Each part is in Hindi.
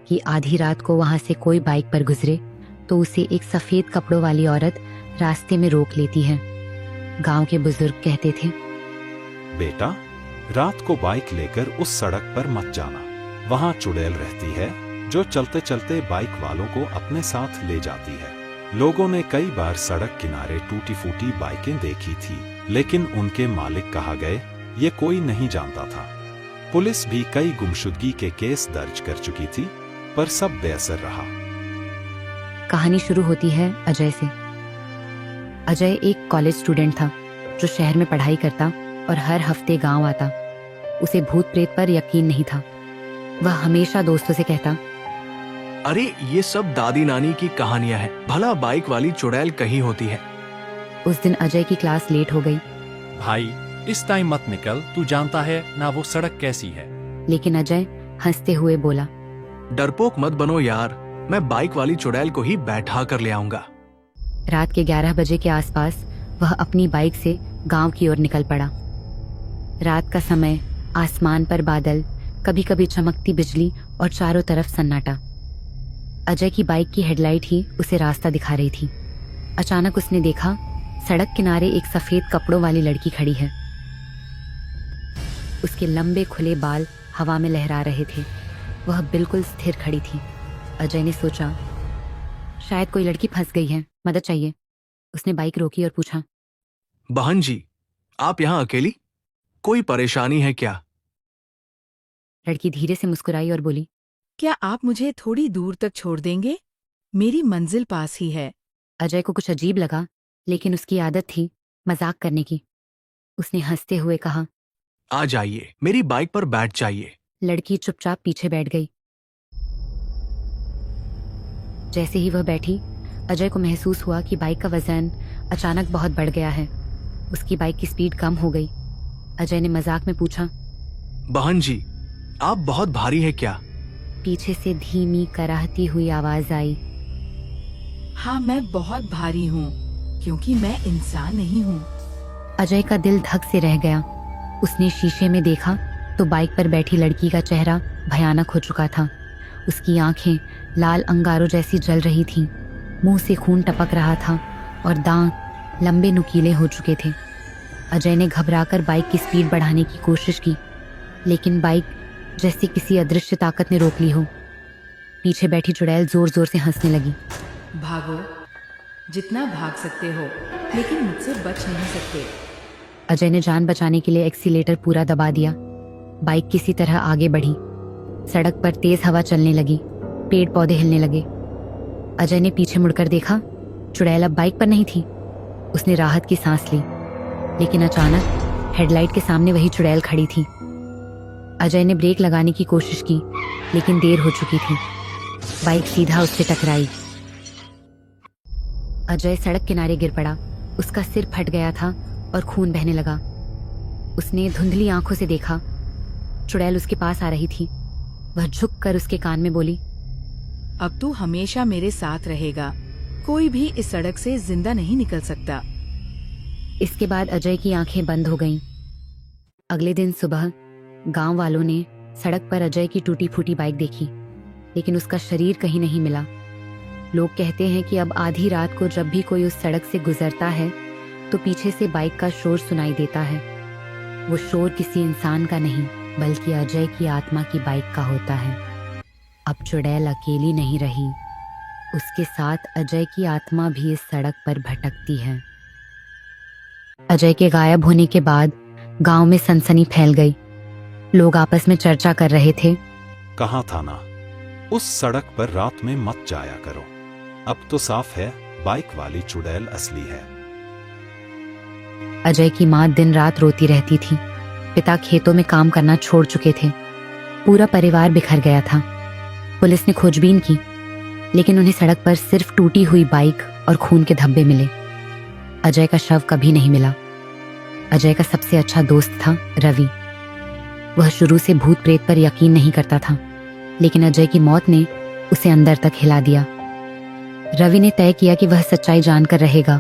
कि आधी रात को वहां से कोई बाइक पर गुजरे तो उसे एक सफेद कपड़ों वाली औरत रास्ते में रोक लेती है। गांव के बुजुर्ग कहते थे, बेटा, रात को बाइक लेकर उस सड़क पर मत जाना। वहां चुड़ैल रहती है जो चलते चलते बाइक वालों को अपने साथ ले जाती है। लोगों ने कई बार सड़क किनारे टूटी फूटी बाइकें देखी थी, लेकिन उनके मालिक कहाँ गए ये कोई नहीं जानता था। पुलिस भी कई गुमशुदगी के केस दर्ज कर चुकी थी, पर सब बेअसर रहा। कहानी शुरू होती है अजय से। अजय एक कॉलेज स्टूडेंट था जो शहर में पढ़ाई करता और हर हफ्ते गांव आता। उसे भूत प्रेत पर यकीन नहीं था। वह हमेशा दोस्तों से कहता, अरे ये सब दादी नानी की कहानियां हैं, भला बाइक वाली चुड़ैल कहीं होती है। उस दिन अजय की क्लास लेट हो गई। भाई, इस टाइम मत निकल, तू जानता है ना वो सड़क कैसी है। लेकिन अजय हंसते हुए बोला, डरपोक मत बनो यार, मैं बाइक वाली चुड़ैल को ही बैठा कर ले आऊंगा। रात के 11 बजे के आसपास वह अपनी बाइक से गांव की ओर निकल पड़ा। रात का समय, आसमान पर बादल, कभी कभी चमकती बिजली और चारों तरफ सन्नाटा। अजय की बाइक की हेडलाइट ही उसे रास्ता दिखा रही थी। अचानक उसने देखा, सड़क किनारे एक सफेद कपड़ों वाली लड़की खड़ी है। उसके लंबे खुले बाल हवा में लहरा रहे थे। वह बिल्कुल स्थिर खड़ी थी। अजय ने सोचा, शायद कोई लड़की फंस गई है, मदद चाहिए। उसने बाइक रोकी और पूछा, बहन जी, आप यहाँ अकेली? कोई परेशानी है क्या? लड़की धीरे से मुस्कुराई और बोली, क्या आप मुझे थोड़ी दूर तक छोड़ देंगे? मेरी मंजिल पास ही है। अजय को कुछ अजीब लगा, लेकिन उसकी आदत थी मजाक करने की। उसने हंसते हुए कहा, आ जाइए, मेरी बाइक पर बैठ जाइए। लड़की चुपचाप पीछे बैठ गई। जैसे ही वह बैठी, अजय को महसूस हुआ कि बाइक का वजन अचानक बहुत बढ़ गया है। उसकी बाइक की स्पीड कम हो गई। अजय ने मजाक में पूछा, बहन जी, आप बहुत भारी है क्या? पीछे से धीमी कराहती हुई आवाज आई, हाँ, मैं बहुत भारी हूँ, क्योंकि मैं इंसान नहीं हूँ। अजय का दिल धक से रह गया। उसने शीशे में देखा तो बाइक पर बैठी लड़की का चेहरा भयानक हो चुका था। उसकी आंखें लाल अंगारों जैसी जल रही थीं, मुंह से खून टपक रहा था और दांत लंबे नुकीले हो चुके थे। अजय ने घबराकर बाइक की स्पीड बढ़ाने की कोशिश की, लेकिन बाइक जैसे किसी अदृश्य ताकत ने रोक ली हो। पीछे बैठी चुड़ैल जोर जोर से हंसने लगी। भागो, जितना भाग सकते हो, लेकिन मुझसे बच नहीं सकते। अजय ने जान बचाने के लिए एक्सीलेटर पूरा दबा दिया। बाइक किसी तरह आगे बढ़ी। सड़क पर तेज हवा चलने लगी, पेड़ पौधे हिलने लगे। अजय ने पीछे मुड़कर देखा, चुड़ैल अब बाइक पर नहीं थी। उसने राहत की सांस ली, लेकिन अचानक हेडलाइट के सामने वही चुड़ैल खड़ी थी। अजय ने ब्रेक लगाने की कोशिश की, लेकिन देर हो चुकी थी। बाइक सीधा उससे टकराई। अजय सड़क किनारे गिर पड़ा। उसका सिर फट गया था और खून बहने लगा। उसने धुंधली आंखों से देखा, चुड़ैल उसके पास आ रही थी। वह झुककर उसके कान में बोली, अब तू हमेशा मेरे साथ रहेगा। कोई भी इस सड़क से जिंदा नहीं निकल सकता। इसके बाद अजय की आंखें बंद हो गईं। अगले दिन सुबह गांव वालों ने सड़क पर अजय की टूटी फूटी बाइक देखी, लेकिन उसका शरीर कहीं नहीं मिला। लोग कहते हैं कि अब आधी रात को जब भी कोई उस सड़क से गुजरता है तो पीछे से बाइक का शोर सुनाई देता है। वो शोर किसी इंसान का नहीं, बल्कि अजय की आत्मा की बाइक का होता है। अब चुड़ैल अकेली नहीं रही, उसके साथ अजय की आत्मा भी इस सड़क पर भटकती है। अजय के गायब होने के बाद गांव में सनसनी फैल गई। लोग आपस में चर्चा कर रहे थे, कहाँ था ना, उस सड़क पर रात में मत जाया करो। अब तो साफ है, बाइक वाली चुड़ैल असली है। अजय की माँ दिन रात रोती रहती थी। पिता खेतों में काम करना छोड़ चुके थे। पूरा परिवार बिखर गया था। पुलिस ने खोजबीन की, लेकिन उन्हें सड़क पर सिर्फ टूटी हुई बाइक और खून के धब्बे मिले। अजय का शव कभी नहीं मिला। अजय का सबसे अच्छा दोस्त था रवि। वह शुरू से भूत प्रेत पर यकीन नहीं करता था, लेकिन अजय की मौत ने उसे अंदर तक हिला दिया। रवि ने तय किया कि वह सच्चाई जानकर रहेगा।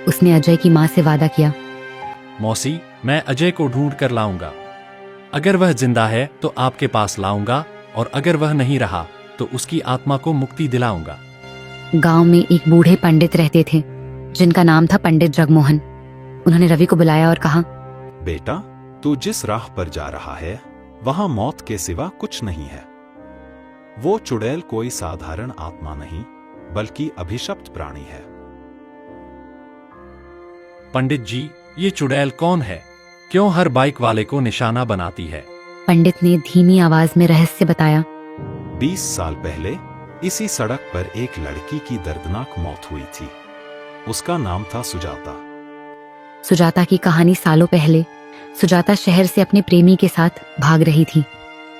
उसने अजय की माँ से वादा किया, मौसी, मैं अजय को ढूंढ कर लाऊंगा। अगर वह जिंदा है तो आपके पास लाऊंगा, और अगर वह नहीं रहा तो उसकी आत्मा को मुक्ति दिलाऊंगा। गांव में एक बूढ़े पंडित रहते थे जिनका नाम था पंडित जगमोहन। उन्होंने रवि को बुलाया और कहा, बेटा, तू जिस राह पर जा रहा है वहां मौत के सिवा कुछ नहीं है। वो चुड़ैल कोई साधारण आत्मा नहीं बल्कि अभिशप्त प्राणी है। पंडित जी, ये चुड़ैल कौन है? क्यों हर बाइक वाले को निशाना बनाती है? पंडित ने धीमी आवाज में रहस्य बताया। 20 साल पहले इसी सड़क पर एक लड़की की दर्दनाक मौत हुई थी। उसका नाम था सुजाता। सुजाता की कहानी सालों पहले। सुजाता शहर से अपने प्रेमी के साथ भाग रही थी।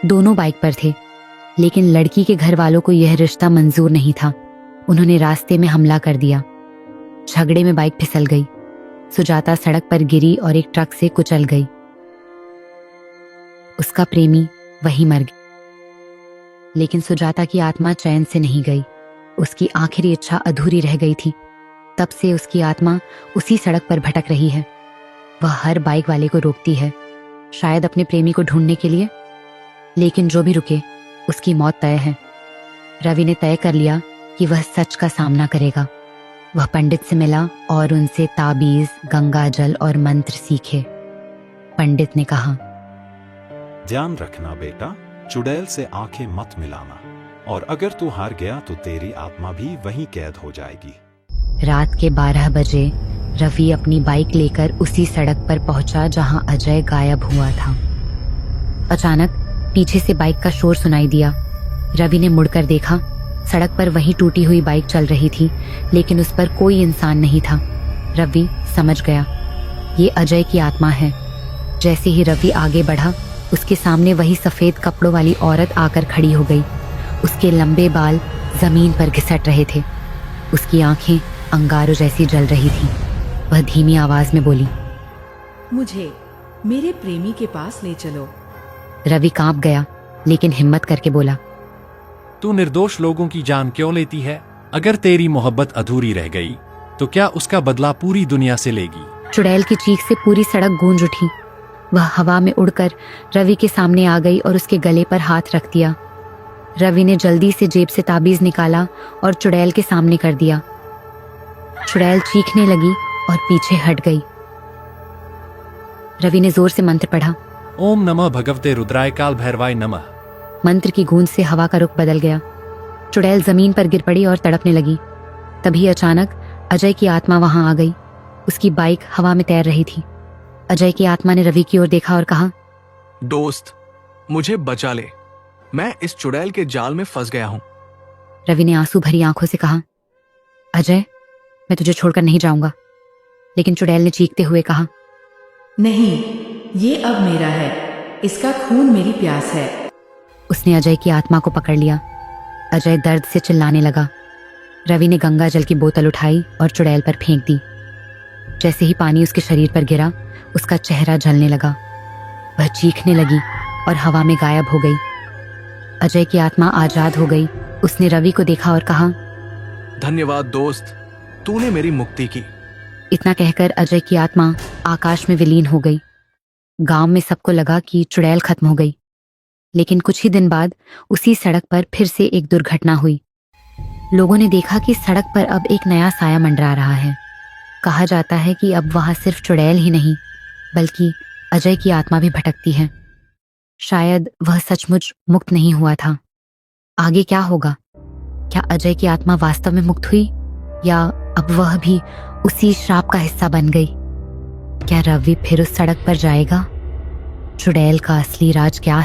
दोनों बाइक पर थे, लेकिन लड़की के घर वालों को यह रिश्ता मंजूर नहीं था। उन्होंने रास्ते में हमला कर दिया। झगड़े में बाइक फिसल गई। सुजाता सड़क पर गिरी और एक ट्रक से कुचल गई। उसका प्रेमी वहीं मर गया। लेकिन सुजाता की आत्मा चैन से नहीं गई। उसकी आखिरी इच्छा अधूरी रह गई थी। तब से उसकी आत्मा उसी सड़क पर भटक रही है। वह हर बाइक वाले को रोकती है, शायद अपने प्रेमी को ढूंढने के लिए। लेकिन जो भी रुके, उसकी मौत तय है। रवि ने तय कर लिया कि वह सच का सामना करेगा। वह पंडित से मिला और उनसे ताबीज, गंगा जल और मंत्र सीखे। पंडित ने कहा, ध्यान रखना बेटा, चुड़ैल से आंखें मत मिलाना, और अगर तू हार गया तो तेरी आत्मा भी वहीं कैद हो जाएगी। रात के 12 बजे रवि अपनी बाइक लेकर उसी सड़क पर पहुंचा जहां अजय गायब हुआ था। अचानक पीछे से बाइक का शोर सुनाई दिया। रवि ने मुड़कर देखा। सड़क पर वही टूटी हुई बाइक चल रही थी, लेकिन उस पर कोई इंसान नहीं था। रवि समझ गया, ये अजय की आत्मा है। जैसे ही रवि आगे बढ़ा, उसके सामने वही सफेद कपड़ों वाली औरत आकर खड़ी हो गई। उसके लंबे बाल जमीन पर घिसट रहे थे। उसकी आंखें अंगारों जैसी जल रही थीं। वह धीमी आवाज में बोली, मुझे मेरे प्रेमी के पास ले चलो। रवि कांप गया, लेकिन हिम्मत करके बोला, तू निर्दोष लोगों की जान क्यों लेती है? अगर तेरी मोहब्बत अधूरी रह गई तो क्या उसका बदला पूरी दुनिया से लेगी? चुड़ैल की चीख से पूरी सड़क गूंज उठी। वह हवा में उड़कर रवि के सामने आ गई और उसके गले पर हाथ रख दिया। रवि ने जल्दी से जेब से ताबीज निकाला और चुड़ैल के सामने कर दिया। चुड़ैल चीखने लगी और पीछे हट गई। रवि ने जोर से मंत्र पढ़ा। ओम नमः भगवते रुद्राय काल भैरवाय नमः। मंत्र की गूंज से हवा का रुख बदल गया। चुड़ैल जमीन पर गिर पड़ी और तड़पने लगी। तभी अचानक अजय की आत्मा वहां आ गई। उसकी बाइक हवा में तैर रही थी। अजय की आत्मा ने रवि की ओर देखा और कहा, दोस्त, मुझे बचा ले, मैं इस चुड़ैल के जाल में फंस गया हूँ। रवि ने आंसू भरी आंखों से कहा, अजय, मैं तुझे छोड़कर नहीं जाऊंगा। लेकिन चुड़ैल ने चीखते हुए कहा, नहीं, ये अब मेरा है। इसका खून मेरी प्यास है। उसने अजय की आत्मा को पकड़ लिया। अजय दर्द से चिल्लाने लगा। रवि ने गंगा जल की बोतल उठाई और चुड़ैल पर फेंक दी। जैसे ही पानी उसके शरीर पर गिरा, उसका चेहरा जलने लगा। वह चीखने लगी और हवा में गायब हो गई। अजय की आत्मा आजाद हो गई। उसने रवि को देखा और कहा, धन्यवाद दोस्त, तूने मेरी मुक्ति की। इतना कहकर अजय की आत्मा आकाश में विलीन हो गई। गांव में सबको लगा कि चुड़ैल खत्म हो गई। लेकिन कुछ ही दिन बाद उसी सड़क पर फिर से एक दुर्घटना हुई। लोगों ने देखा कि सड़क पर अब एक नया साया मंडरा रहा है। कहा जाता है कि अब वहां सिर्फ चुड़ैल ही नहीं, बल्कि अजय की आत्मा भी भटकती है। शायद वह सचमुच मुक्त नहीं हुआ था। आगे क्या होगा? क्या अजय की आत्मा वास्तव में मुक्त हुई, या अब वह भी उसी श्राप का हिस्सा बन गई? क्या रवि फिर उस सड़क पर जाएगा? चुड़ैल का असली राज क्या